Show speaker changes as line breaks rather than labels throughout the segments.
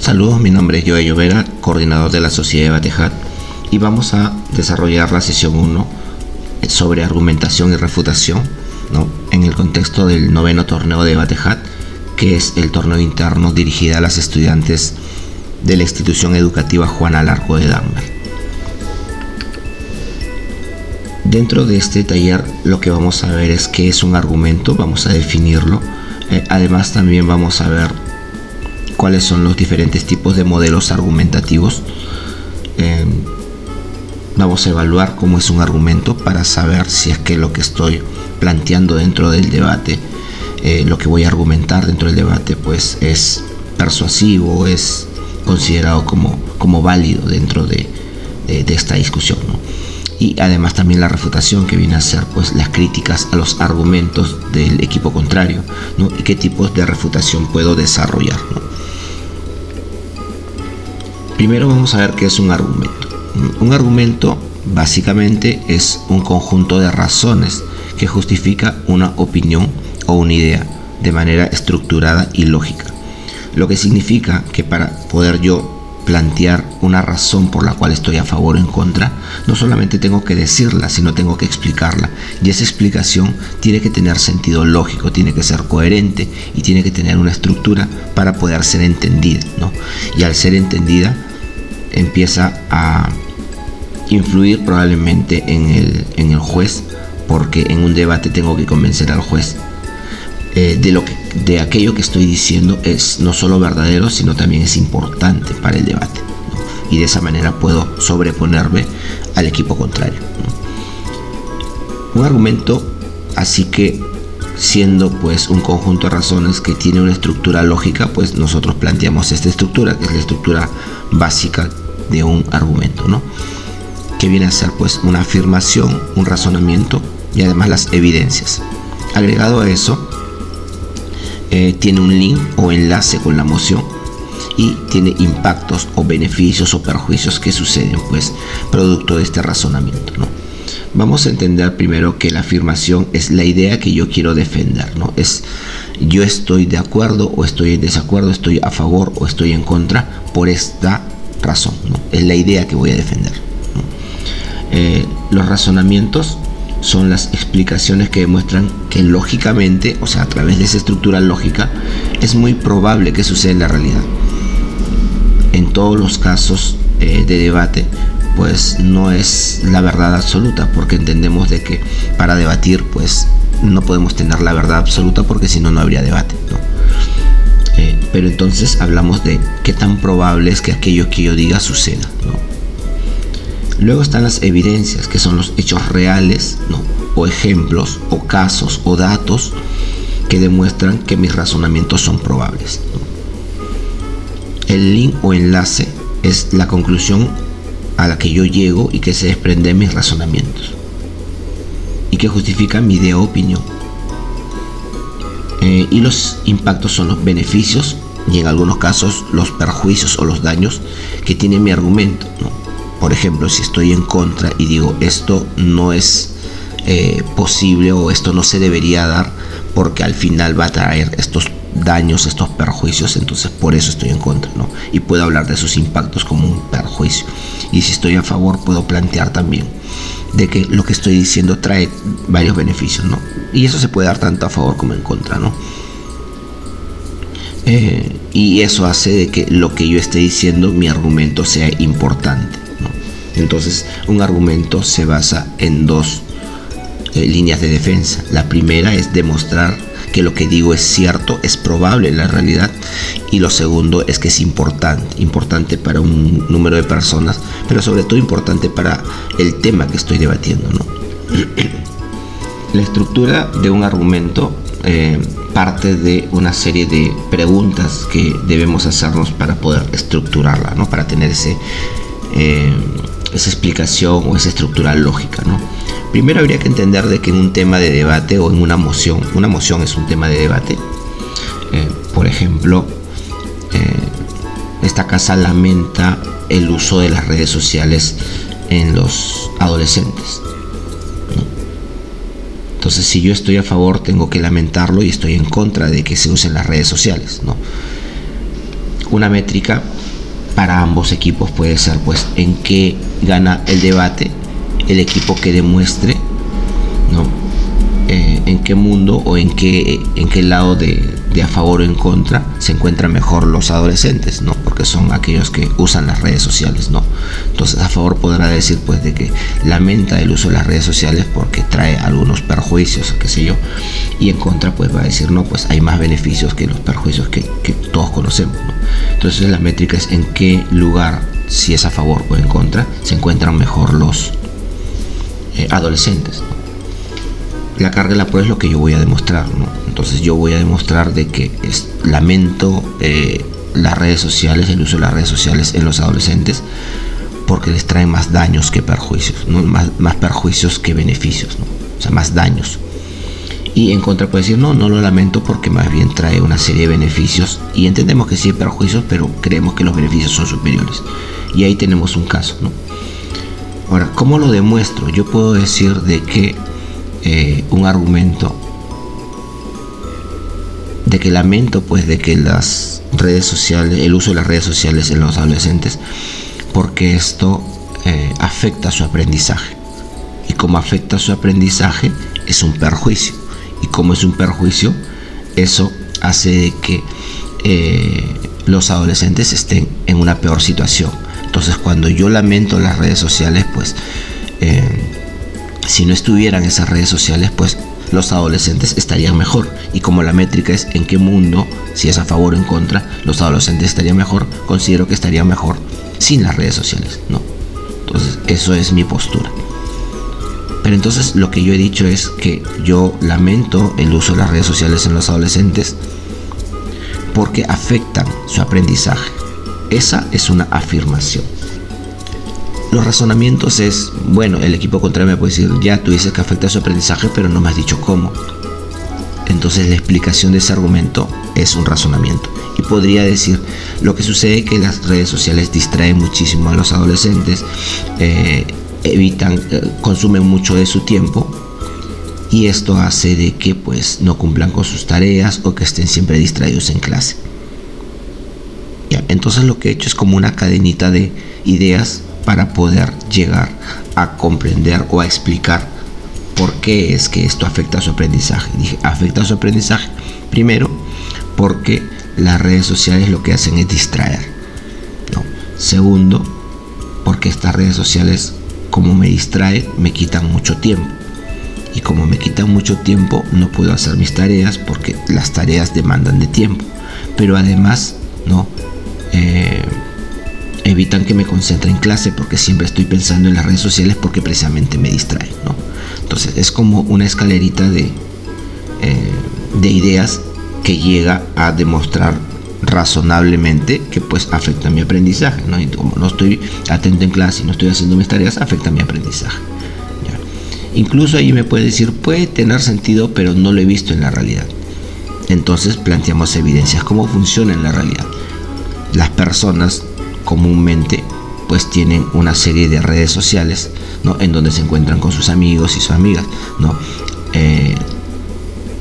Saludos, mi nombre es Joe Llovera, coordinador de la Sociedad de Debatehat, y vamos a desarrollar la sesión 1 sobre argumentación y refutación, ¿no?, en el contexto del 9º torneo de Debatehat, que es el torneo interno dirigido a las estudiantes de la institución educativa Juan Alarco de Dahmer. Dentro de este taller lo que vamos a ver es qué es un argumento, vamos a definirlo. Además también vamos a ver cuáles son los diferentes tipos de modelos argumentativos. Vamos a evaluar cómo es un argumento para saber si es que lo que estoy planteando dentro del debate, lo que voy a argumentar dentro del debate, pues es persuasivo, es considerado como válido dentro de esta discusión, ¿no? Y además también la refutación, que viene a ser pues las críticas a los argumentos del equipo contrario, ¿no? Y qué tipos de refutación puedo desarrollar, ¿no? Primero vamos a ver qué es un argumento. Un argumento básicamente es un conjunto de razones que justifica una opinión o una idea de manera estructurada y lógica. Lo que significa que para poder yo plantear una razón por la cual estoy a favor o en contra, no solamente tengo que decirla, sino tengo que explicarla. Y esa explicación tiene que tener sentido lógico, tiene que ser coherente y tiene que tener una estructura para poder ser entendida, ¿no? Y al ser entendida, empieza a influir probablemente en el juez, porque en un debate tengo que convencer al juez de aquello que estoy diciendo es no solo verdadero, sino también es importante para el debate, ¿no? Y de esa manera puedo sobreponerme al equipo contrario, ¿no? Un argumento, así que siendo pues un conjunto de razones que tiene una estructura lógica, pues nosotros planteamos esta estructura, que es la estructura básica de un argumento, ¿no?, que viene a ser pues una afirmación, un razonamiento y además las evidencias. Agregado a eso, tiene un link o enlace con la moción y tiene impactos o beneficios o perjuicios que suceden pues producto de este razonamiento, ¿no? Vamos a entender primero que la afirmación es la idea que yo quiero defender, ¿no? Es yo estoy de acuerdo o estoy en desacuerdo, estoy a favor o estoy en contra por esta razón, ¿no? Es la idea que voy a defender, ¿no? Los razonamientos son las explicaciones que demuestran que lógicamente, o sea, a través de esa estructura lógica, es muy probable que suceda en la realidad. En todos los casos de debate, pues no es la verdad absoluta, porque entendemos de que para debatir, pues no podemos tener la verdad absoluta, porque si no, no habría debate, ¿no? Pero entonces hablamos de qué tan probable es que aquello que yo diga suceda, ¿no? Luego están las evidencias, que son los hechos reales, ¿no?, o ejemplos, o casos, o datos que demuestran que mis razonamientos son probables, ¿no? El link o enlace es la conclusión a la que yo llego y que se desprende de mis razonamientos y que justifica mi idea o opinión. Y los impactos son los beneficios y en algunos casos los perjuicios o los daños que tiene mi argumento, ¿no? Por ejemplo, si estoy en contra y digo esto no es posible o esto no se debería dar porque al final va a traer estos daños, estos perjuicios, entonces por eso estoy en contra, ¿no? Y puedo hablar de sus impactos como un perjuicio. Y si estoy a favor, puedo plantear también de que lo que estoy diciendo trae varios beneficios, ¿no? Y eso se puede dar tanto a favor como en contra, ¿no? Y eso hace de que lo que yo esté diciendo, mi argumento, sea importante, ¿no? Entonces, un argumento se basa en dos líneas de defensa. La primera es demostrar que lo que digo es cierto, es probable en la realidad, y lo segundo es que es importante para un número de personas, pero sobre todo importante para el tema que estoy debatiendo, ¿no? La estructura de un argumento parte de una serie de preguntas que debemos hacernos para poder estructurarla, ¿no?, para tener esa explicación o esa estructura lógica, ¿no? Primero habría que entender de que en un tema de debate o en una moción es un tema de debate. Por ejemplo, esta casa lamenta el uso de las redes sociales en los adolescentes, ¿no? Entonces, si yo estoy a favor, tengo que lamentarlo, y estoy en contra de que se usen las redes sociales, ¿no? Una métrica para ambos equipos puede ser pues en qué gana el debate el equipo que demuestre, ¿no? En qué mundo o en qué lado de a favor o en contra se encuentran mejor los adolescentes, ¿no? Porque son aquellos que usan las redes sociales, ¿no? Entonces a favor podrá decir pues de que lamenta el uso de las redes sociales porque trae algunos perjuicios, qué sé yo, y en contra pues va a decir no, pues hay más beneficios que los perjuicios que todos conocemos, ¿no? Entonces la métrica es en qué lugar, si es a favor o en contra, se encuentran mejor los adolescentes, ¿no? La carga de la prueba es lo que yo voy a demostrar, ¿no? Entonces yo voy a demostrar de que lamento las redes sociales, el uso de las redes sociales en los adolescentes porque les traen más daños que perjuicios, ¿no? Más perjuicios que beneficios, ¿no? O sea, más daños. Y en contra puede decir no lo lamento porque más bien trae una serie de beneficios y entendemos que sí hay perjuicios, pero creemos que los beneficios son superiores. Y ahí tenemos un caso, ¿no? Ahora, ¿cómo lo demuestro? Yo puedo decir de que un argumento de que lamento pues de que las redes sociales, el uso de las redes sociales en los adolescentes, porque esto afecta su aprendizaje, y como afecta su aprendizaje es un perjuicio, y como es un perjuicio, eso hace de que los adolescentes estén en una peor situación. Entonces cuando yo lamento las redes sociales, pues si no estuvieran esas redes sociales, pues los adolescentes estarían mejor. Y como la métrica es en qué mundo, si es a favor o en contra, los adolescentes estarían mejor, considero que estarían mejor sin las redes sociales, ¿no? Entonces eso es mi postura. Pero entonces lo que yo he dicho es que yo lamento el uso de las redes sociales en los adolescentes porque afectan su aprendizaje. Esa es una afirmación. Los razonamientos es, bueno, el equipo contrario me puede decir, ya tú dices que afecta su aprendizaje, pero no me has dicho cómo. Entonces la explicación de ese argumento es un razonamiento. Y podría decir, lo que sucede es que las redes sociales distraen muchísimo a los adolescentes, consumen mucho de su tiempo, y esto hace de que pues no cumplan con sus tareas o que estén siempre distraídos en clase. Ya, entonces lo que he hecho es como una cadenita de ideas para poder llegar a comprender o a explicar por qué es que esto afecta a su aprendizaje. Dije, afecta a su aprendizaje primero porque las redes sociales lo que hacen es distraer, ¿no? Segundo, porque estas redes sociales, como me distraen, me quitan mucho tiempo. Y como me quitan mucho tiempo, no puedo hacer mis tareas porque las tareas demandan de tiempo. Pero además, ¿no? Evitan que me concentre en clase porque siempre estoy pensando en las redes sociales porque precisamente me distraen, ¿no? Entonces es como una escalerita de ideas que llega a demostrar razonablemente que pues afecta mi aprendizaje, ¿no? Y como no estoy atento en clase y no estoy haciendo mis tareas, afecta mi aprendizaje, ¿ya? Incluso ahí me puede decir, puede tener sentido, pero no lo he visto en la realidad. Entonces planteamos evidencias, cómo funciona en la realidad. Las personas comúnmente pues tienen una serie de redes sociales, ¿no? En donde se encuentran con sus amigos y sus amigas, ¿no?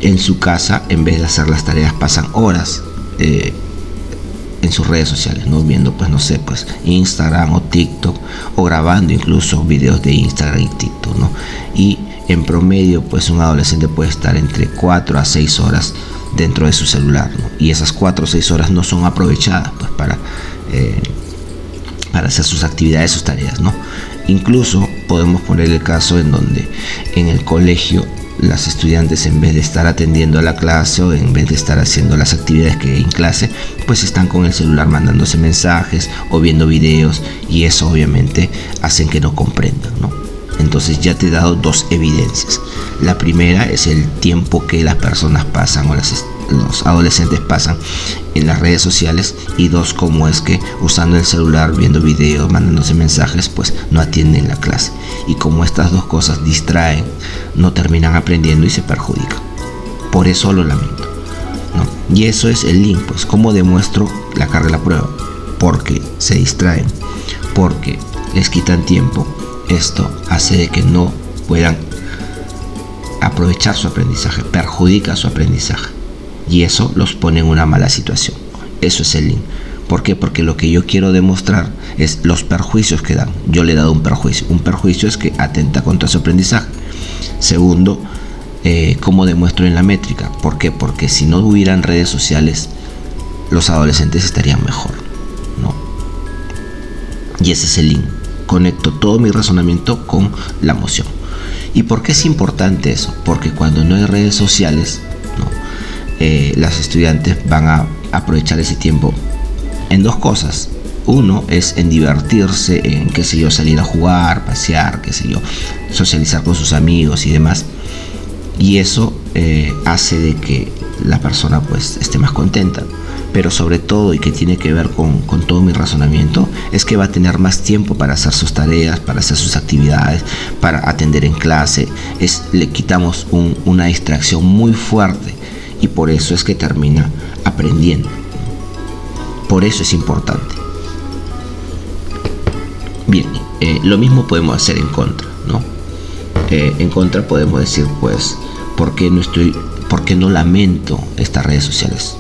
En su casa, en vez de hacer las tareas, pasan horas en sus redes sociales, ¿no? Viendo pues no sé, pues Instagram o TikTok, o grabando incluso videos de Instagram y TikTok, ¿no? Y en promedio pues un adolescente puede estar entre 4 a 6 horas dentro de su celular, ¿no? Y esas 4 o 6 horas no son aprovechadas pues para hacer sus actividades, sus tareas, ¿no? Incluso podemos poner el caso en donde en el colegio las estudiantes, en vez de estar atendiendo a la clase o en vez de estar haciendo las actividades que hay en clase, pues están con el celular mandándose mensajes o viendo videos, y eso obviamente hacen que no comprendan, ¿no? Entonces ya te he dado dos evidencias. La primera es el tiempo que las personas pasan o los adolescentes pasan en las redes sociales, y dos, cómo es que usando el celular, viendo videos, mandándose mensajes, pues no atienden la clase, y como estas dos cosas distraen, no terminan aprendiendo y se perjudican. Por eso lo lamento, ¿no? Y eso es el link, pues cómo demuestro la carga de la prueba, porque se distraen, porque les quitan tiempo. Esto hace de que no puedan aprovechar su aprendizaje, perjudica su aprendizaje, y eso los pone en una mala situación. Eso es el link. ¿Por qué? Porque lo que yo quiero demostrar es los perjuicios que dan. Yo le he dado un perjuicio. Un perjuicio es que atenta contra su aprendizaje. Segundo, ¿cómo demuestro en la métrica? ¿Por qué? Porque si no hubieran redes sociales, los adolescentes estarían mejor, ¿no? Y ese es el link. Conecto todo mi razonamiento con la emoción. ¿Y por qué es importante eso? Porque cuando no hay redes sociales, ¿no? Las estudiantes van a aprovechar ese tiempo en dos cosas. Uno es en divertirse, en qué sé yo, salir a jugar, pasear, qué sé yo, socializar con sus amigos y demás. Y eso hace de que la persona pues esté más contenta. Pero sobre todo, y que tiene que ver con todo mi razonamiento, es que va a tener más tiempo para hacer sus tareas, para hacer sus actividades, para atender en clase. Le quitamos una distracción muy fuerte y por eso es que termina aprendiendo. Por eso es importante. Bien, lo mismo podemos hacer en contra, ¿no? En contra podemos decir, pues, ¿por qué no lamento estas redes sociales?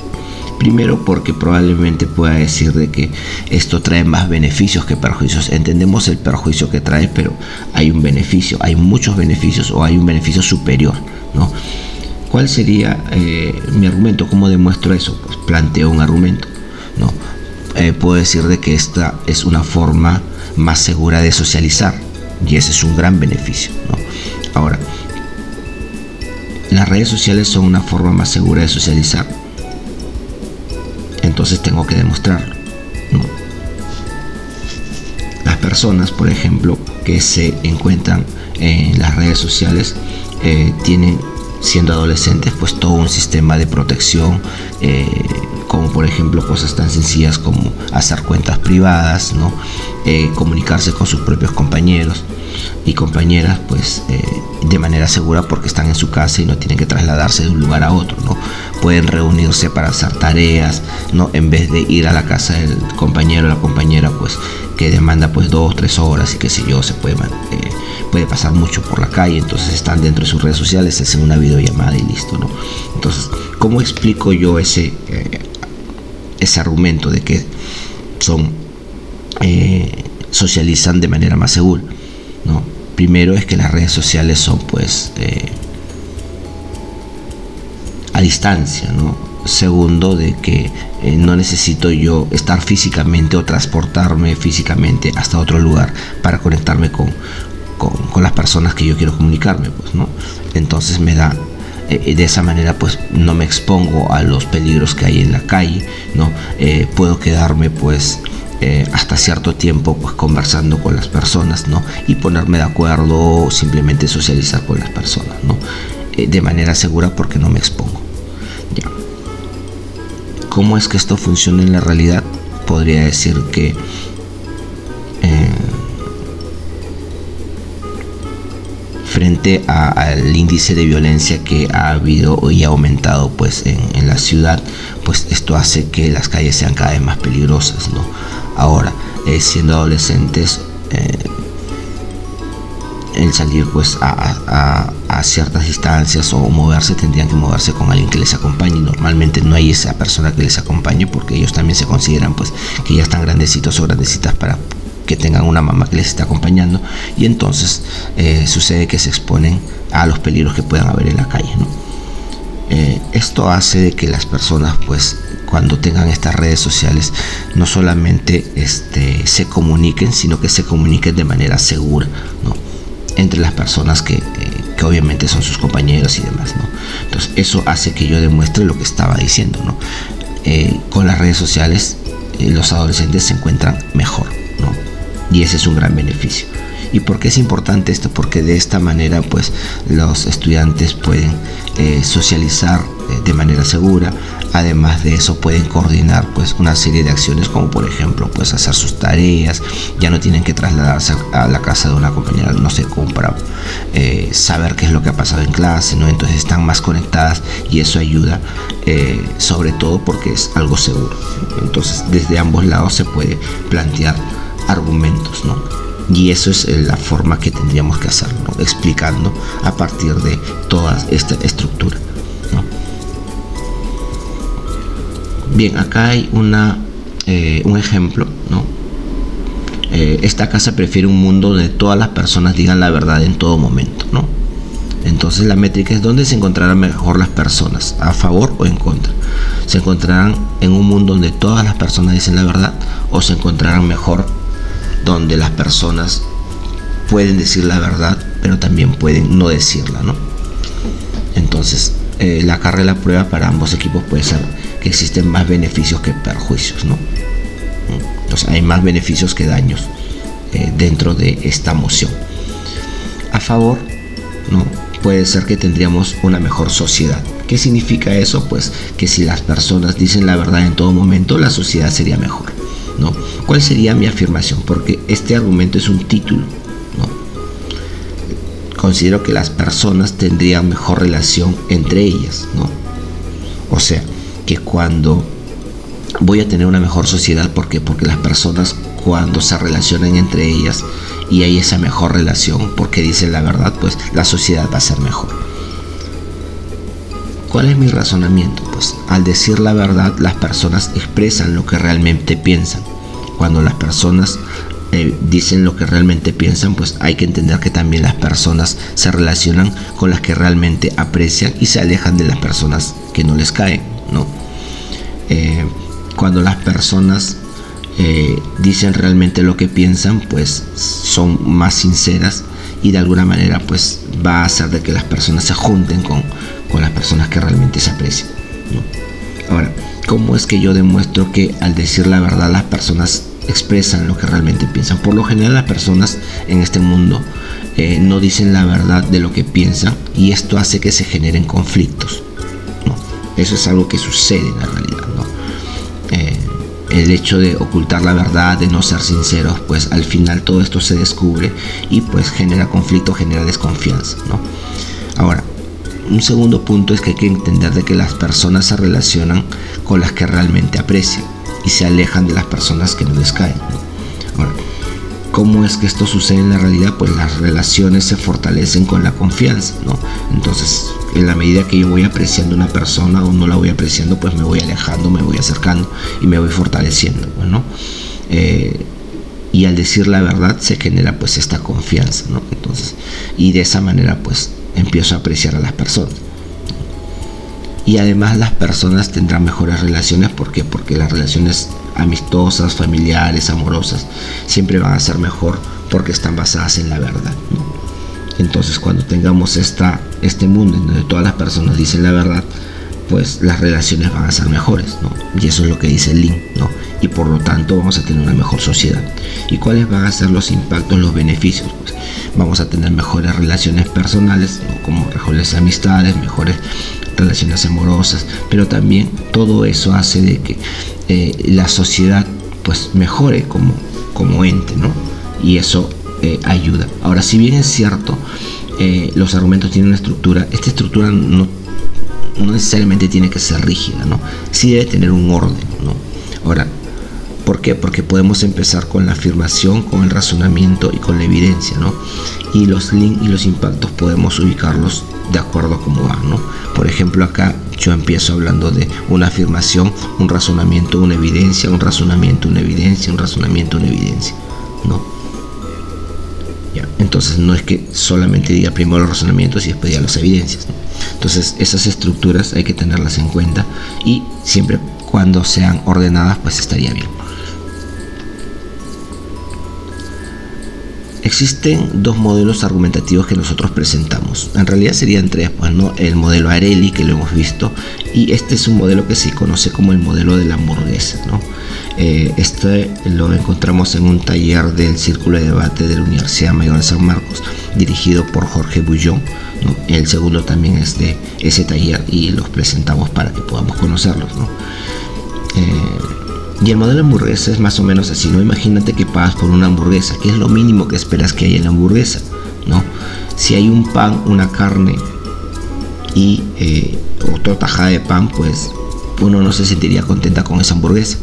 Primero, porque probablemente pueda decir de que esto trae más beneficios que perjuicios. Entendemos el perjuicio que trae, pero hay un beneficio, hay muchos beneficios o hay un beneficio superior, ¿no? ¿Cuál sería mi argumento? ¿Cómo demuestro eso? Pues planteo un argumento, ¿no? Puedo decir de que esta es una forma más segura de socializar y ese es un gran beneficio, ¿no? Ahora, las redes sociales son una forma más segura de socializar. Entonces tengo que demostrarlo, ¿no? Las personas, por ejemplo, que se encuentran en las redes sociales tienen, siendo adolescentes, pues todo un sistema de protección, como por ejemplo cosas tan sencillas como hacer cuentas privadas, ¿no? Comunicarse con sus propios compañeros y compañeras, pues de manera segura, porque están en su casa y no tienen que trasladarse de un lugar a otro, ¿no? Pueden reunirse para hacer tareas, ¿no? En vez de ir a la casa del compañero o la compañera, pues que demanda pues 2-3 horas y qué sé yo, se puede pasar mucho por la calle. Entonces están dentro de sus redes sociales, hacen una videollamada y listo, ¿no? Entonces, ¿cómo explico yo ese argumento de que socializan de manera más segura, ¿no? Primero es que las redes sociales son pues a distancia, ¿no? Segundo, de que no necesito yo estar físicamente o transportarme físicamente hasta otro lugar para conectarme con las personas que yo quiero comunicarme, pues, ¿no? Entonces me da, de esa manera pues no me expongo a los peligros que hay en la calle, ¿no? Puedo quedarme pues hasta cierto tiempo pues conversando con las personas, ¿no? Y ponerme de acuerdo o simplemente socializar con las personas, ¿no? De manera segura, porque no me expongo. Ya. ¿Cómo es que esto funciona en la realidad? Podría decir que frente al índice de violencia que ha habido y ha aumentado pues en la ciudad, pues esto hace que las calles sean cada vez más peligrosas, ¿no? Ahora, siendo adolescentes, el salir pues a ciertas distancias o moverse, tendrían que moverse con alguien que les acompañe, y normalmente no hay esa persona que les acompañe, porque ellos también se consideran pues que ya están grandecitos o grandecitas para que tengan una mamá que les esté acompañando, y entonces sucede que se exponen a los peligros que puedan haber en la calle, ¿no? Esto hace de que las personas pues cuando tengan estas redes sociales no solamente se comuniquen, sino que se comuniquen de manera segura, ¿no? Entre las personas que obviamente son sus compañeros y demás, ¿no? Entonces eso hace que yo demuestre lo que estaba diciendo, ¿no? Con las redes sociales los adolescentes se encuentran mejor, ¿no? Y ese es un gran beneficio. ¿Y por qué es importante esto? Porque de esta manera pues los estudiantes pueden socializar de manera segura. Además de eso, pueden coordinar pues una serie de acciones, como por ejemplo pues hacer sus tareas. Ya no tienen que trasladarse a la casa de una compañera, no sé, como para saber qué es lo que ha pasado en clase, ¿no? Entonces están más conectadas y eso ayuda, sobre todo porque es algo seguro. Entonces desde ambos lados se puede plantear argumentos, ¿no? Y eso es la forma que tendríamos que hacerlo, ¿no? Explicando a partir de toda esta estructura, ¿no? Bien, acá hay una un ejemplo, ¿no? Esta casa prefiere un mundo donde todas las personas digan la verdad en todo momento, ¿no? Entonces la métrica es dónde se encontrarán mejor las personas, a favor o en contra. ¿Se encontrarán en un mundo donde todas las personas dicen la verdad, o se encontrarán mejor donde las personas pueden decir la verdad pero también pueden no decirla, ¿no? Entonces la carga de la prueba para ambos equipos puede ser que existen más beneficios que perjuicios, ¿no? Entonces hay más beneficios que daños dentro de esta moción. A favor, ¿no? Puede ser que tendríamos una mejor sociedad. ¿Qué significa eso? Pues que si las personas dicen la verdad en todo momento, la sociedad sería mejor, ¿no? ¿Cuál sería mi afirmación? Porque este argumento es un título, ¿no? Considero que las personas tendrían mejor relación entre ellas, ¿no? O sea, que cuando voy a tener una mejor sociedad, ¿por qué? Porque las personas, cuando se relacionan entre ellas y hay esa mejor relación porque dicen la verdad, pues la sociedad va a ser mejor. ¿Cuál es mi razonamiento? Pues al decir la verdad, las personas expresan lo que realmente piensan. Cuando las personas dicen lo que realmente piensan, pues hay que entender que también las personas se relacionan con las que realmente aprecian y se alejan de las personas que no les caen, ¿no? Cuando las personas dicen realmente lo que piensan, pues son más sinceras y de alguna manera pues va a hacer de que las personas se junten con las personas que realmente se aprecian, ¿no? Ahora, ¿cómo es que yo demuestro que al decir la verdad las personas expresan lo que realmente piensan? Por lo general las personas en este mundo no dicen la verdad de lo que piensan, y esto hace que se generen conflictos, ¿no? Eso es algo que sucede en la realidad, ¿no? El hecho de ocultar la verdad, de no ser sinceros, pues al final todo esto se descubre y pues genera conflicto, genera desconfianza, ¿no? Ahora, un segundo punto es que hay que entender de que las personas se relacionan con las que realmente aprecian y se alejan de las personas que no les caen, ¿no? Ahora, ¿cómo es que esto sucede en la realidad? Pues las relaciones se fortalecen con la confianza, ¿no? Entonces, en la medida que yo voy apreciando una persona o no la voy apreciando, pues me voy alejando, me voy acercando y me voy fortaleciendo, ¿no? Y al decir la verdad se genera pues esta confianza, ¿no? Entonces, y de esa manera pues empiezo a apreciar a las personas. Y además las personas tendrán mejores relaciones. ¿Por qué? Porque las relaciones amistosas, familiares, amorosas siempre van a ser mejor porque están basadas en la verdad, ¿no? Entonces cuando tengamos este mundo en donde todas las personas dicen la verdad, pues las relaciones van a ser mejores, ¿no? Y eso es lo que dice Lin, ¿no? Y por lo tanto vamos a tener una mejor sociedad. ¿Y cuáles van a ser los impactos, los beneficios? Pues vamos a tener mejores relaciones personales, ¿no? Como mejores amistades, mejores relaciones amorosas, pero también todo eso hace de que la sociedad pues mejore como ente, ¿no? Y eso ayuda. Ahora, si bien es cierto, los argumentos tienen una estructura, esta estructura no necesariamente tiene que ser rígida, ¿no? Sí debe tener un orden, ¿no? Ahora, ¿por qué? Porque podemos empezar con la afirmación, con el razonamiento y con la evidencia, ¿no? Y los links y los impactos podemos ubicarlos de acuerdo a cómo van, ¿no? Por ejemplo, acá yo empiezo hablando de una afirmación, un razonamiento, una evidencia, un razonamiento, una evidencia, un razonamiento, una evidencia, ¿no? Ya. Entonces no es que solamente diga primero los razonamientos y después diga las evidencias, ¿no? Entonces esas estructuras hay que tenerlas en cuenta y siempre cuando sean ordenadas pues estaría bien. Existen dos modelos argumentativos que nosotros presentamos. En realidad serían tres, pues, ¿no? El modelo Arelli, que lo hemos visto, y este es un modelo que se conoce como el modelo de la hamburguesa, ¿no? Este lo encontramos en un taller del Círculo de Debate de la Universidad Mayor de San Marcos, dirigido por Jorge Bullón, ¿no? El segundo también es de ese taller y los presentamos para que podamos conocerlos, ¿no? Y el modelo de hamburguesa es más o menos así, ¿no? Imagínate que pagas por una hamburguesa, ¿qué es lo mínimo que esperas que haya en la hamburguesa, ¿no? Si hay un pan, una carne y otra tajada de pan, pues uno no se sentiría contenta con esa hamburguesa,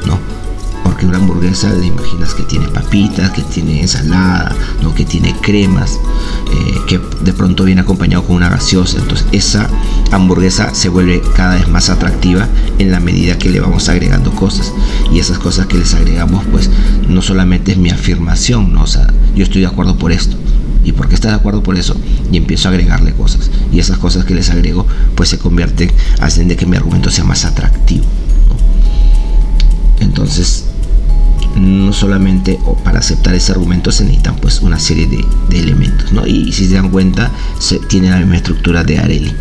¿no? Porque una hamburguesa la imaginas que tiene papitas, que tiene ensalada, ¿no? Que tiene cremas, que de pronto viene acompañado con una gaseosa. Entonces esa hamburguesa se vuelve cada vez más atractiva en la medida que le vamos agregando cosas, y esas cosas que les agregamos pues no solamente es mi afirmación, ¿no? O sea, yo estoy de acuerdo por esto, y porque estás de acuerdo por eso, y empiezo a agregarle cosas, y esas cosas que les agrego pues se convierten, hacen de que mi argumento sea más atractivo, ¿no? Entonces no solamente para aceptar ese argumento se necesitan pues una serie de elementos, ¿no? Y si se dan cuenta, tiene la misma estructura de Areli.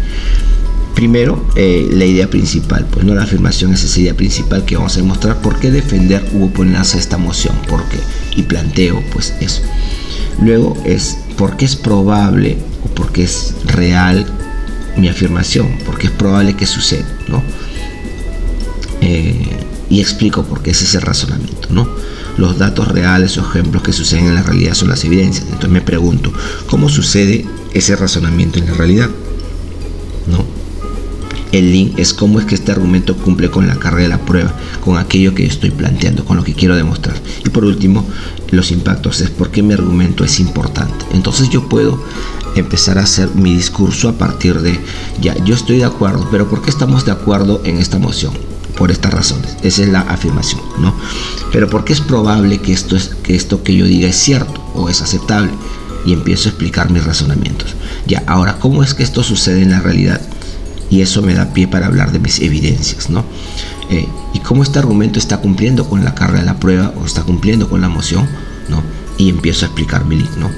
Primero, la idea principal, pues no la afirmación, es esa idea principal que vamos a demostrar por qué defender u oponerse a esta moción, por qué, y planteo pues eso. Luego es por qué es probable o por qué es real mi afirmación, por qué es probable que suceda, ¿no? Y explico por qué es ese razonamiento, ¿no? Los datos reales o ejemplos que suceden en la realidad son las evidencias. Entonces me pregunto, ¿cómo sucede ese razonamiento en la realidad? ¿No? El link es cómo es que este argumento cumple con la carga de la prueba, con aquello que estoy planteando, con lo que quiero demostrar. Y por último, los impactos es por qué mi argumento es importante. Entonces yo puedo empezar a hacer mi discurso a partir de, ya, yo estoy de acuerdo, pero ¿por qué estamos de acuerdo en esta moción? Por estas razones. Esa es la afirmación, ¿no? Pero ¿por qué es probable que esto que yo diga es cierto o es aceptable? Y empiezo a explicar mis razonamientos. Ya, ahora, ¿cómo es que esto sucede en la realidad? Y eso me da pie para hablar de mis evidencias, ¿no? Y cómo este argumento está cumpliendo con la carga de la prueba o está cumpliendo con la moción, ¿no? Y empiezo a explicar mi link, ¿no?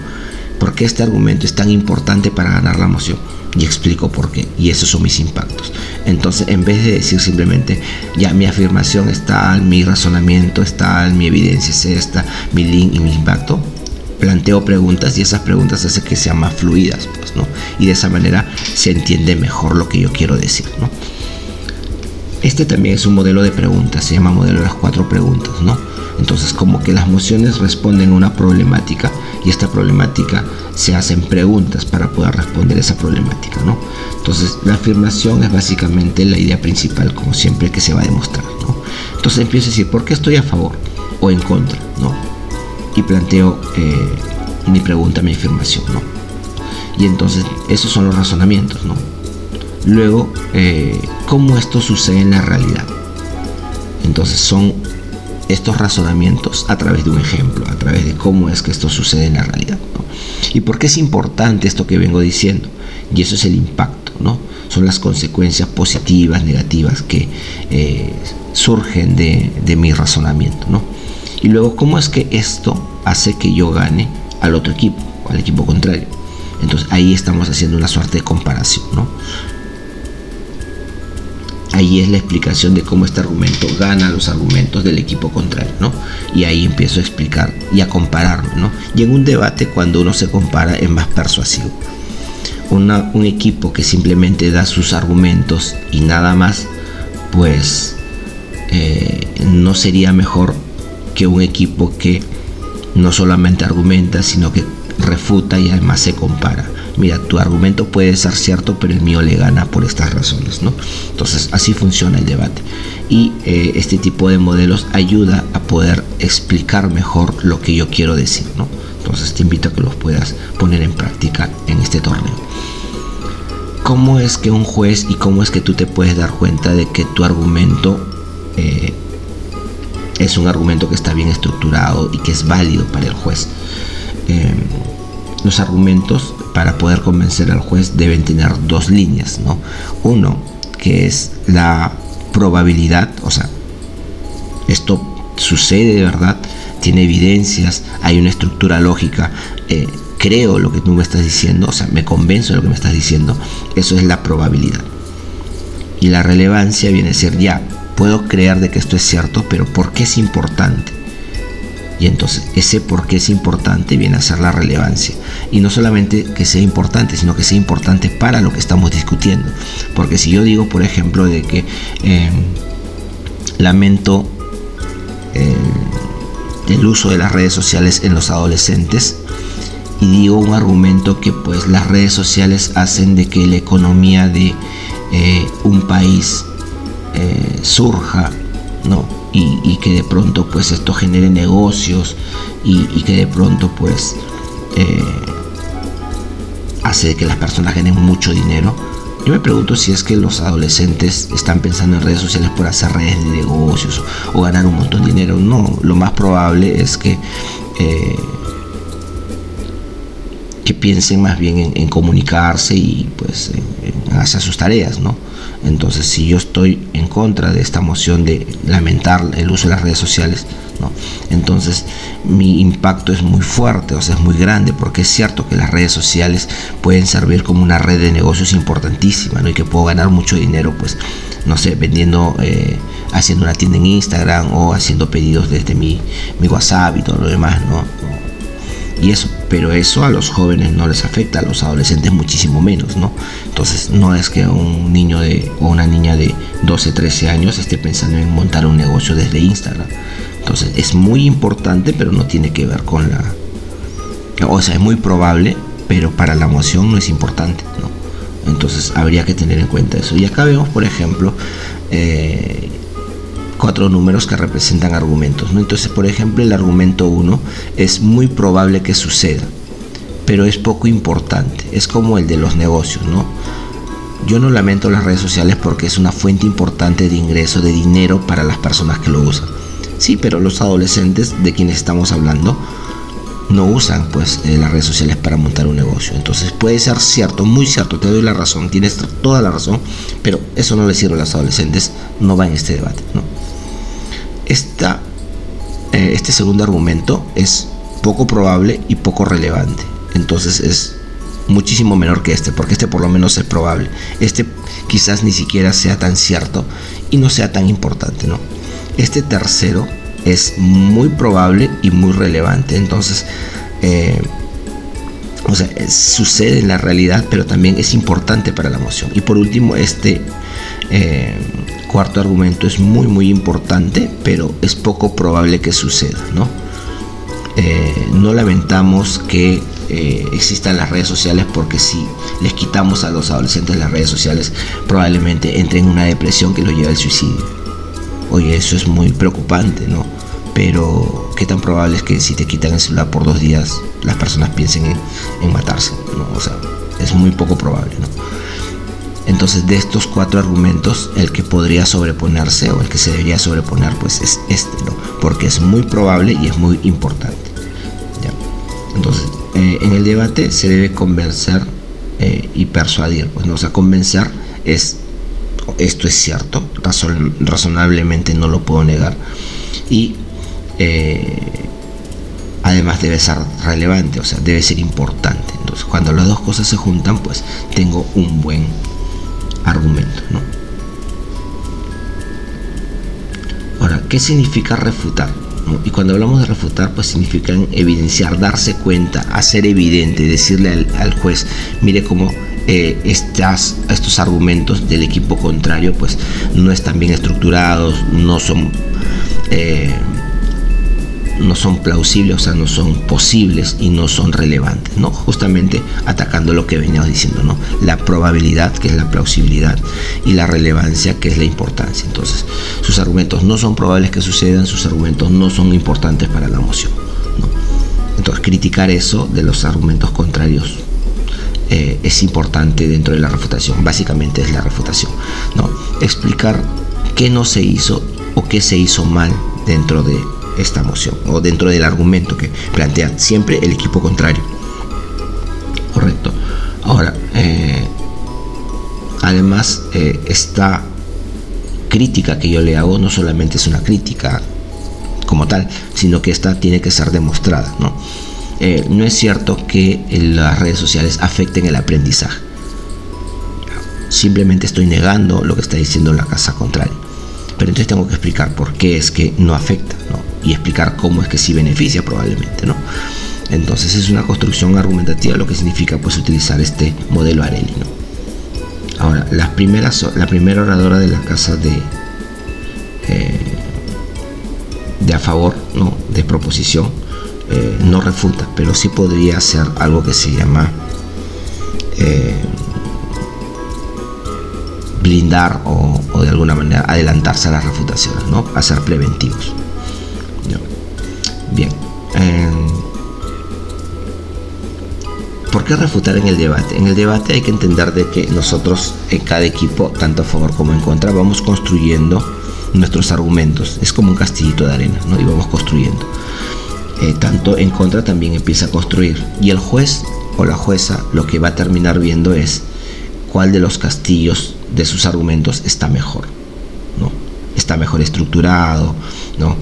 ¿Por qué este argumento es tan importante para ganar la moción? Y explico por qué, y esos son mis impactos. Entonces, en vez de decir simplemente, ya mi afirmación está, mi razonamiento está, mi evidencia es esta, mi link y mi impacto, planteo preguntas, y esas preguntas hacen que sean más fluidas, pues, ¿no? Y de esa manera se entiende mejor lo que yo quiero decir, ¿no? Este también es un modelo de preguntas, se llama modelo de las 4 preguntas, ¿no? Entonces, como que las mociones responden a una problemática, y esta problemática se hacen preguntas para poder responder esa problemática, ¿no? Entonces, la afirmación es básicamente la idea principal, como siempre, que se va a demostrar, ¿no? Entonces empiezo a decir, ¿por qué estoy a favor o en contra, ¿no? Y planteo mi pregunta, mi afirmación, ¿no? Y entonces, esos son los razonamientos, ¿no? Luego, ¿cómo esto sucede en la realidad? Entonces, son estos razonamientos a través de un ejemplo, a través de cómo es que esto sucede en la realidad, ¿no? Y por qué es importante esto que vengo diciendo, y eso es el impacto, ¿no? Son las consecuencias positivas, negativas que surgen de mi razonamiento, ¿no? Y luego, ¿cómo es que esto hace que yo gane al otro equipo, o al equipo contrario? Entonces ahí estamos haciendo una suerte de comparación, ¿no? Ahí es la explicación de cómo este argumento gana los argumentos del equipo contrario, ¿no? Y ahí empiezo a explicar y a compararlo, ¿no? Y en un debate, cuando uno se compara, es más persuasivo. Un equipo que simplemente da sus argumentos y nada más, pues no sería mejor que un equipo que no solamente argumenta, sino que refuta y además se compara. Mira, tu argumento puede ser cierto, pero el mío le gana por estas razones, ¿no? Entonces, así funciona el debate. Y este tipo de modelos ayuda a poder explicar mejor lo que yo quiero decir, ¿no? Entonces, te invito a que los puedas poner en práctica en este torneo. ¿Cómo es que un juez y cómo es que tú te puedes dar cuenta de que tu argumento es un argumento que está bien estructurado y que es válido para el juez? Los argumentos, para poder convencer al juez, deben tener 2 líneas, ¿no? Uno, que es la probabilidad, o sea, esto sucede de verdad, tiene evidencias, hay una estructura lógica, creo lo que tú me estás diciendo, o sea, me convenzo de lo que me estás diciendo. Eso es la probabilidad. Y la relevancia viene a ser, ya, puedo creer de que esto es cierto, pero ¿por qué es importante? Y entonces ese por qué es importante viene a ser la relevancia. Y no solamente que sea importante, sino que sea importante para lo que estamos discutiendo. Porque si yo digo, por ejemplo, de que lamento el uso de las redes sociales en los adolescentes, y digo un argumento que pues las redes sociales hacen de que la economía de un país surja, ¿no? y que de pronto pues esto genere negocios y que de pronto pues hace que las personas ganen mucho dinero. Yo me pregunto si es que los adolescentes están pensando en redes sociales por hacer redes de negocios o ganar un montón de dinero. No, lo más probable es que piensen más bien en comunicarse y pues en hacer sus tareas, ¿no? Entonces, si yo estoy en contra de esta moción de lamentar el uso de las redes sociales, ¿no?, entonces mi impacto es muy fuerte, o sea, es muy grande, porque es cierto que las redes sociales pueden servir como una red de negocios importantísima, ¿no?, y que puedo ganar mucho dinero, pues, no sé, vendiendo, haciendo una tienda en Instagram o haciendo pedidos desde mi WhatsApp y todo lo demás, ¿no? Y eso, pero eso a los jóvenes no les afecta, a los adolescentes muchísimo menos, ¿no? Entonces no es que un niño o una niña de 12, 13 años esté pensando en montar un negocio desde Instagram. Entonces es muy importante, pero no tiene que ver con o sea, es muy probable, pero para la moción no es importante, ¿no? Entonces habría que tener en cuenta eso. Y acá vemos, por ejemplo, 4 números que representan argumentos, ¿no? Entonces, por ejemplo, el argumento 1 es muy probable que suceda, pero es poco importante. Es como el de los negocios, ¿no? Yo no lamento las redes sociales porque es una fuente importante de ingreso, de dinero para las personas que lo usan. Sí, pero los adolescentes de quienes estamos hablando no usan pues las redes sociales para montar un negocio. Entonces puede ser cierto, muy cierto, te doy la razón, tienes toda la razón, pero eso no le sirve a los adolescentes, no va en este debate, ¿no? Este segundo argumento es poco probable y poco relevante. Entonces es muchísimo menor que porque este por lo menos es probable. Este quizás ni siquiera sea tan cierto y no sea tan importante, ¿no? Este tercero es muy probable y muy relevante. Entonces, o sea, sucede en la realidad, pero también es importante para la moción. Y por último, este cuarto argumento es muy importante, pero es poco probable que suceda, ¿no? No lamentamos que existan las redes sociales, porque si les quitamos a los adolescentes las redes sociales, probablemente entren en una depresión que los lleve al suicidio. Oye, eso es muy preocupante, ¿no? Pero ¿qué tan probable es que si te quitan el celular por 2 días las personas piensen en matarse, ¿no? O sea, es muy poco probable, ¿no? Entonces, de estos 4 argumentos, el que podría sobreponerse o el que se debería sobreponer pues es este, ¿no? Porque es muy probable y es muy importante, ¿ya? Entonces, en el debate se debe convencer y persuadir, pues, ¿no? O sea, convencer es: esto es cierto, razonablemente no lo puedo negar, y además debe ser relevante, o sea, debe ser importante. Entonces, cuando las dos cosas se juntan, pues tengo un buen argumento, ¿no? Ahora, ¿qué significa refutar?, ¿no? Y cuando hablamos de refutar, pues significa evidenciar, darse cuenta, hacer evidente, decirle al juez: mire cómo estos argumentos del equipo contrario pues no están bien estructurados, no son plausibles, o sea, no son posibles y no son relevantes, ¿no? Justamente atacando lo que veníamos diciendo, ¿no? La probabilidad, que es la plausibilidad, y la relevancia, que es la importancia. Entonces, sus argumentos no son probables que sucedan, sus argumentos no son importantes para la moción, ¿no? Entonces, criticar eso de los argumentos contrarios es importante dentro de la refutación. Básicamente es la refutación, ¿no? Explicar qué no se hizo o qué se hizo mal dentro de esta moción o dentro del argumento que plantea siempre el equipo contrario. Correcto. Ahora, además, esta crítica que yo le hago no solamente es una crítica como tal, sino que esta tiene que ser demostrada, ¿no? No es cierto que las redes sociales afecten el aprendizaje. Simplemente estoy negando lo que está diciendo la casa contraria. Pero entonces tengo que explicar por qué es que no afecta, ¿no? Y explicar cómo es que sí beneficia probablemente, ¿no? Entonces es una construcción argumentativa, lo que significa pues utilizar este modelo Areli, ¿no? Ahora, la primera oradora de la casa de a favor, ¿no?, de proposición, no refuta, pero sí podría hacer algo que se llama blindar o de alguna manera adelantarse a las refutaciones, ¿no? A ser preventivos. ¿No? Bien. ¿Por qué refutar en el debate? En el debate hay que entender de que nosotros en cada equipo, tanto a favor como en contra, vamos construyendo nuestros argumentos. Es como un castillito de arena, ¿no? Y vamos construyendo. Tanto en contra también empieza a construir. Y el juez o la jueza lo que va a terminar viendo es cuál de los castillos de sus argumentos está mejor, ¿no? Está mejor estructurado, ¿no?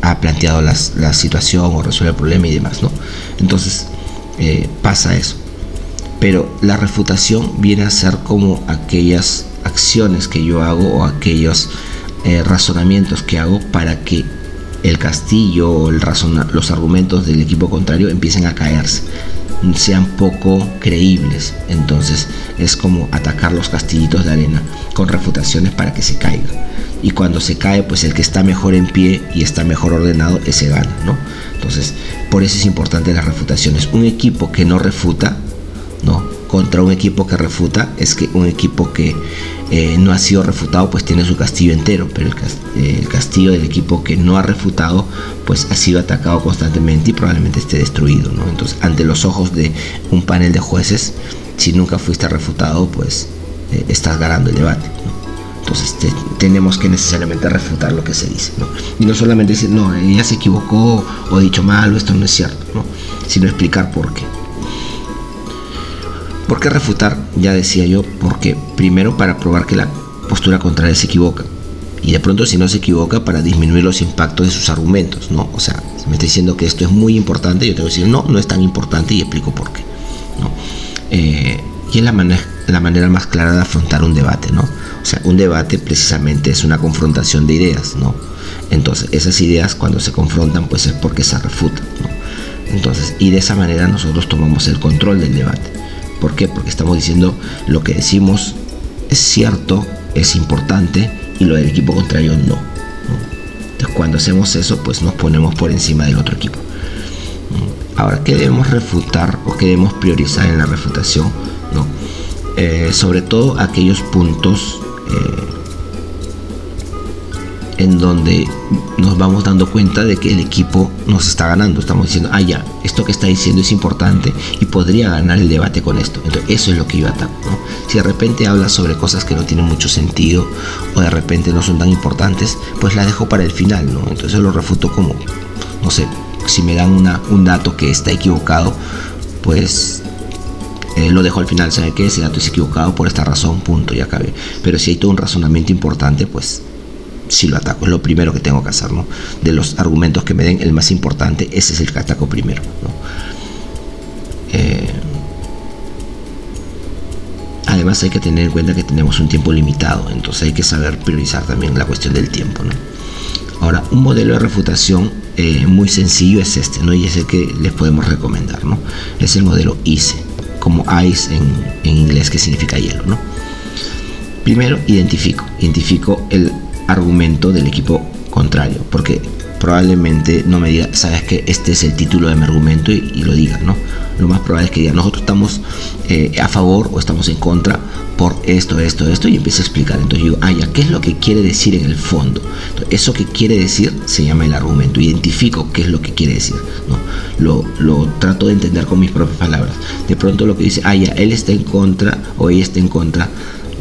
Ha planteado la situación o resuelve el problema y demás, ¿no? Entonces pasa eso. Pero la refutación viene a ser como aquellas acciones que yo hago o aquellos razonamientos que hago para que el castillo o los argumentos del equipo contrario empiecen a caerse, sean poco creíbles. Entonces es como atacar los castillitos de arena con refutaciones para que se caiga, y cuando se cae, pues el que está mejor en pie y está mejor ordenado, ese gana, ¿no? Entonces por eso es importante las refutaciones. Un equipo que no refuta, ¿no?, contra un equipo que refuta, es que un equipo que no ha sido refutado pues tiene su castillo entero, pero el castillo del equipo que no ha refutado pues ha sido atacado constantemente y probablemente esté destruido, ¿no? Entonces, ante los ojos de un panel de jueces, si nunca fuiste refutado, pues estás ganando el debate, ¿no? Entonces tenemos que necesariamente refutar lo que se dice, ¿no? Y no solamente decir, no, ella se equivocó o ha dicho mal o esto no es cierto, ¿no?, sino explicar por qué. ¿Por qué refutar? Ya decía yo, porque primero para probar que la postura contraria se equivoca, y de pronto, si no se equivoca, para disminuir los impactos de sus argumentos, ¿no? O sea, si me está diciendo que esto es muy importante, yo tengo que decir, no, no es tan importante, y explico por qué, ¿no? Y es la manera más clara de afrontar un debate, ¿no? O sea, un debate precisamente es una confrontación de ideas, ¿no? Entonces, esas ideas cuando se confrontan, pues es porque se refutan, ¿no? Entonces, y de esa manera nosotros tomamos el control del debate. ¿Por qué? Porque estamos diciendo lo que decimos es cierto, es importante, y lo del equipo contrario no, ¿no? Entonces, cuando hacemos eso, pues nos ponemos por encima del otro equipo. Ahora, ¿qué debemos refutar o qué debemos priorizar en la refutación? ¿No? Sobre todo aquellos puntos en donde nos vamos dando cuenta de que el equipo nos está ganando. Estamos diciendo, ya, esto que está diciendo es importante y podría ganar el debate con esto. Entonces eso es lo que yo ataco, ¿no? Si de repente habla sobre cosas que no tienen mucho sentido o de repente no son tan importantes, pues la dejo para el final, ¿no? Entonces lo refuto como, no sé, si me dan un dato que está equivocado, pues lo dejo al final. ¿Sabe qué? Ese dato es equivocado por esta razón, punto, ya acabé. Pero si hay todo un razonamiento importante, pues sí lo ataco. Es lo primero que tengo que hacer, ¿no? De los argumentos que me den, el más importante, ese es el que ataco primero, ¿no? Además hay que tener en cuenta que tenemos un tiempo limitado, entonces hay que saber priorizar también la cuestión del tiempo, ¿no? Ahora, un modelo de refutación muy sencillo es este, ¿no? Y es el que les podemos recomendar, ¿no? Es el modelo ICE, como ICE en inglés, que significa hielo, ¿no? Primero identifico el argumento del equipo contrario, porque probablemente no me diga, sabes que este es el título de mi argumento, y lo diga, ¿no? Lo más probable es que diga, nosotros estamos a favor o estamos en contra por esto, y empieza a explicar. Entonces yo digo, ya, ¿qué es lo que quiere decir en el fondo? Entonces, eso que quiere decir se llama el argumento. Identifico qué es lo que quiere decir, ¿no? Lo trato de entender con mis propias palabras. De pronto lo que dice, ya, él está en contra o ella está en contra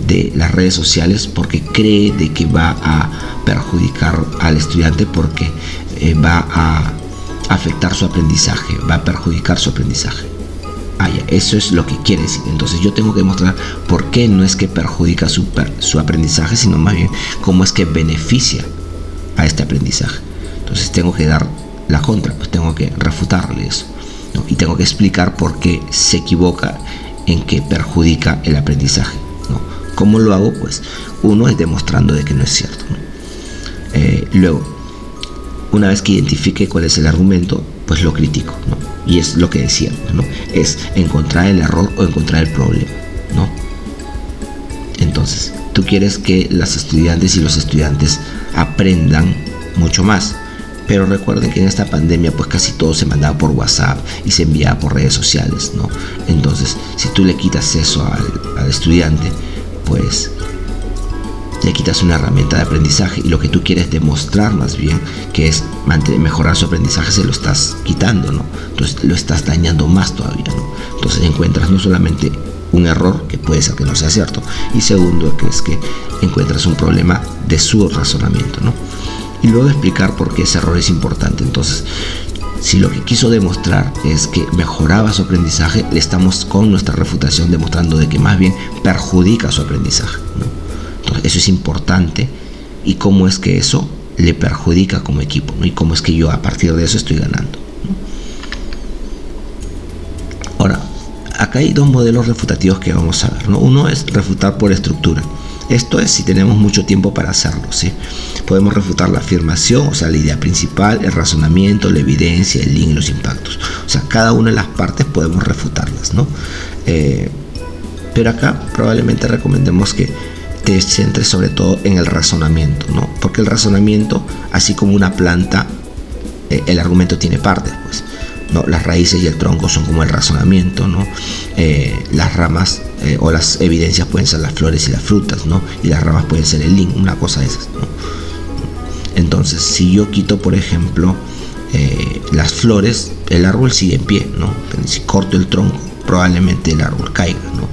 de las redes sociales porque cree de que va a perjudicar al estudiante, porque va a afectar su aprendizaje, va a perjudicar su aprendizaje. Ya, eso es lo que quiere decir. Entonces yo tengo que demostrar por qué no es que perjudica su aprendizaje, sino más bien cómo es que beneficia a este aprendizaje. Entonces tengo que dar la contra, pues tengo que refutarle eso, ¿no? Y tengo que explicar por qué se equivoca en que perjudica el aprendizaje, ¿no? ¿Cómo lo hago? Pues uno es demostrando de que no es cierto, ¿no? Luego, una vez que identifique cuál es el argumento, pues lo critico, ¿no? Y es lo que decíamos, ¿no? Es encontrar el error o encontrar el problema, ¿no? Entonces, tú quieres que las estudiantes y los estudiantes aprendan mucho más, pero recuerden que en esta pandemia pues casi todo se mandaba por WhatsApp y se enviaba por redes sociales, ¿no? Entonces, si tú le quitas eso al estudiante, pues le quitas una herramienta de aprendizaje y lo que tú quieres demostrar más bien, que es mejorar su aprendizaje, se lo estás quitando, ¿no? Entonces lo estás dañando más todavía, ¿no? Entonces encuentras no solamente un error, que puede ser que no sea cierto, y segundo, que es que encuentras un problema de su razonamiento, ¿no? Y luego explicar por qué ese error es importante. Entonces, si lo que quiso demostrar es que mejoraba su aprendizaje, le estamos con nuestra refutación demostrando de que más bien perjudica su aprendizaje, ¿no? Entonces, eso es importante, y cómo es que eso le perjudica como equipo, ¿no? Y cómo es que yo a partir de eso estoy ganando, ¿no? Ahora, acá hay dos modelos refutativos que vamos a ver, ¿no? Uno es refutar por estructura. Esto es si tenemos mucho tiempo para hacerlo, ¿sí? Podemos refutar la afirmación, o sea, la idea principal, el razonamiento, la evidencia, el link y los impactos. O sea, cada una de las partes podemos refutarlas, ¿no? Pero acá probablemente recomendemos que te centres sobre todo en el razonamiento, ¿no? Porque el razonamiento, así como una planta, el argumento tiene partes, pues, ¿no? Las raíces y el tronco son como el razonamiento, ¿no? Las ramas o las evidencias pueden ser las flores y las frutas, ¿no? Y las ramas pueden ser el link, una cosa de esas, ¿no? Entonces, si yo quito, por ejemplo, las flores, el árbol sigue en pie, ¿no? Pero si corto el tronco, probablemente el árbol caiga, ¿no?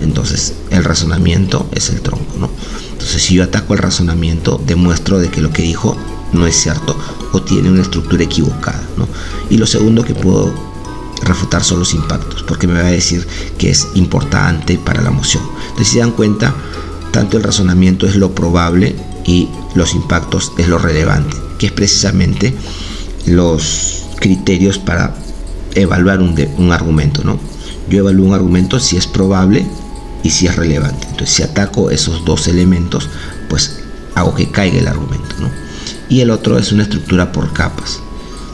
Entonces, el razonamiento es el tronco, ¿no? Entonces, si yo ataco el razonamiento, demuestro de que lo que dijo no es cierto o tiene una estructura equivocada, ¿no? Y lo segundo que puedo refutar son los impactos, porque me va a decir que es importante para la moción. Entonces, si se dan cuenta, tanto el razonamiento es lo probable y los impactos es lo relevante, que es precisamente los criterios para evaluar un argumento, ¿no? Yo evalúo un argumento si es probable y si es relevante. Entonces, si ataco esos dos elementos, pues hago que caiga el argumento, ¿no? Y el otro es una estructura por capas.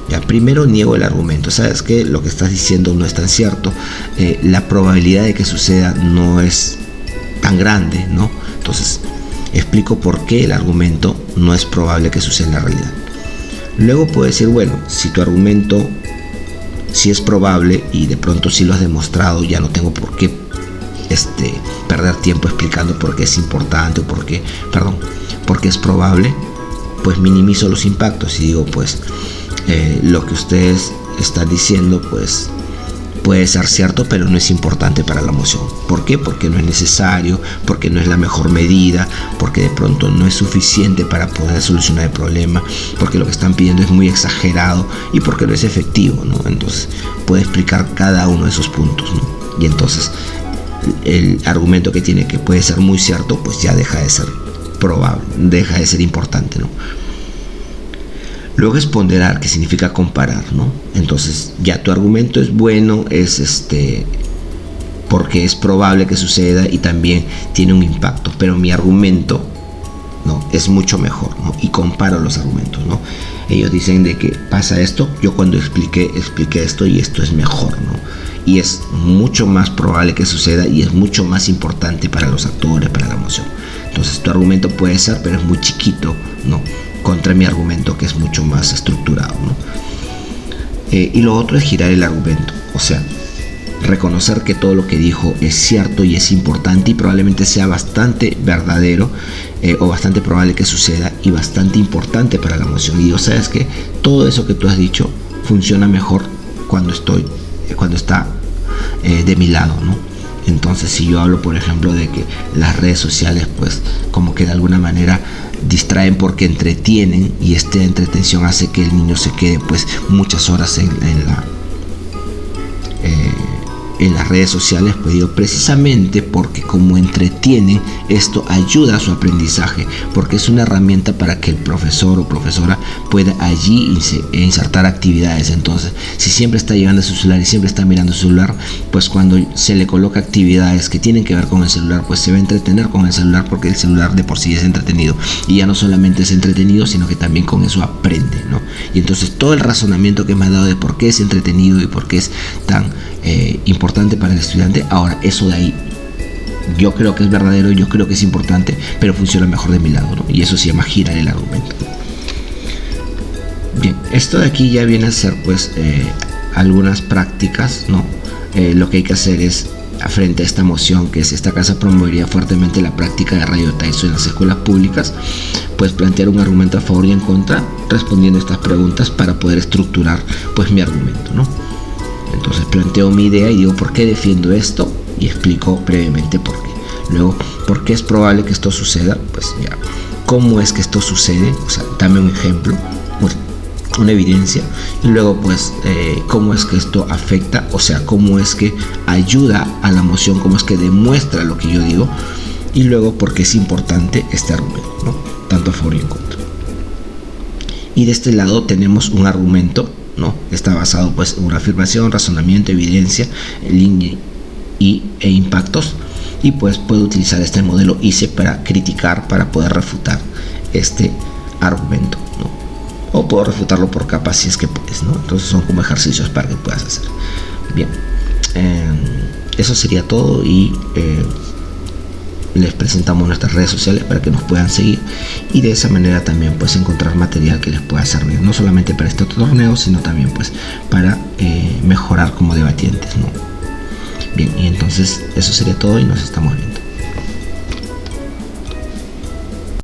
Ya, primero niego el argumento. ¿Sabes qué? Lo que estás diciendo no es tan cierto. La probabilidad de que suceda no es tan grande, ¿no? Entonces, explico por qué el argumento no es probable que suceda en la realidad. Luego puedo decir, bueno, si tu argumento sí es probable y de pronto sí lo has demostrado, ya no tengo por qué perder tiempo explicando por qué es importante o por qué es probable, pues minimizo los impactos y digo, pues lo que ustedes están diciendo pues puede ser cierto, pero no es importante para la moción. ¿Por qué? Porque no es necesario, porque no es la mejor medida, porque de pronto no es suficiente para poder solucionar el problema, porque lo que están pidiendo es muy exagerado y porque no es efectivo, ¿no? Entonces puede explicar cada uno de esos puntos, ¿no? Y entonces el argumento que tiene, que puede ser muy cierto, pues ya deja de ser probable, deja de ser importante, ¿no? Luego es ponderar, que significa comparar, ¿no? Entonces ya tu argumento es bueno, es porque es probable que suceda y también tiene un impacto, pero mi argumento no es mucho mejor, ¿no? Y comparo los argumentos, ¿no? Ellos dicen de que pasa esto, yo cuando expliqué esto y esto es mejor, ¿no? Y es mucho más probable que suceda y es mucho más importante para los actores, para la emoción. Entonces tu argumento puede ser, pero es muy chiquito, ¿no? Contra mi argumento, que es mucho más estructurado, ¿no? Y lo otro es girar el argumento, o sea, reconocer que todo lo que dijo es cierto y es importante y probablemente sea bastante verdadero o bastante probable que suceda y bastante importante para la emoción. Y digo, ¿sabes qué? Todo eso que tú has dicho funciona mejor cuando está de mi lado, ¿no? Entonces, si yo hablo, por ejemplo, de que las redes sociales, pues, como que de alguna manera distraen porque entretienen, y esta entretención hace que el niño se quede, pues, muchas horas en las redes sociales, pues digo, precisamente porque como entretienen, esto ayuda a su aprendizaje, porque es una herramienta para que el profesor o profesora pueda allí insertar actividades. Entonces, si siempre está llevando su celular y siempre está mirando su celular, pues cuando se le coloca actividades que tienen que ver con el celular, pues se va a entretener con el celular, porque el celular de por sí es entretenido, y ya no solamente es entretenido, sino que también con eso aprende, ¿no? Y entonces todo el razonamiento que me ha dado de por qué es entretenido y por qué es tan importante para el estudiante, ahora eso de ahí yo creo que es verdadero, yo creo que es importante, pero funciona mejor de mi lado, ¿no? Y eso se llama girar el argumento. Bien, esto de aquí ya viene a ser, pues, algunas prácticas, ¿no? Lo que hay que hacer es frente a esta moción, que es: esta casa promovería fuertemente la práctica de Radio Taiso en las escuelas públicas, pues plantear un argumento a favor y en contra, respondiendo estas preguntas para poder estructurar pues mi argumento, ¿no? Entonces planteo mi idea y digo por qué defiendo esto y explico brevemente por qué. Luego, ¿por qué es probable que esto suceda? Pues ya, ¿cómo es que esto sucede? O sea, dame un ejemplo, una evidencia, y luego pues cómo es que esto afecta, o sea, cómo es que ayuda a la moción, cómo es que demuestra lo que yo digo, y luego por qué es importante este argumento, ¿no? Tanto a favor y en contra. Y de este lado tenemos un argumento, ¿no? Está basado pues en una afirmación, razonamiento, evidencia, línea e impactos, y pues puedo utilizar este modelo ICE para criticar, para poder refutar este argumento, ¿no? O puedo refutarlo por capas si es que puedes, ¿no? Entonces son como ejercicios para que puedas hacer. Bien, eso sería todo, y les presentamos nuestras redes sociales para que nos puedan seguir, y de esa manera también pues encontrar material que les pueda servir, no solamente para este torneo, sino también pues para mejorar como debatientes, ¿no? Bien, y entonces eso sería todo y nos estamos viendo.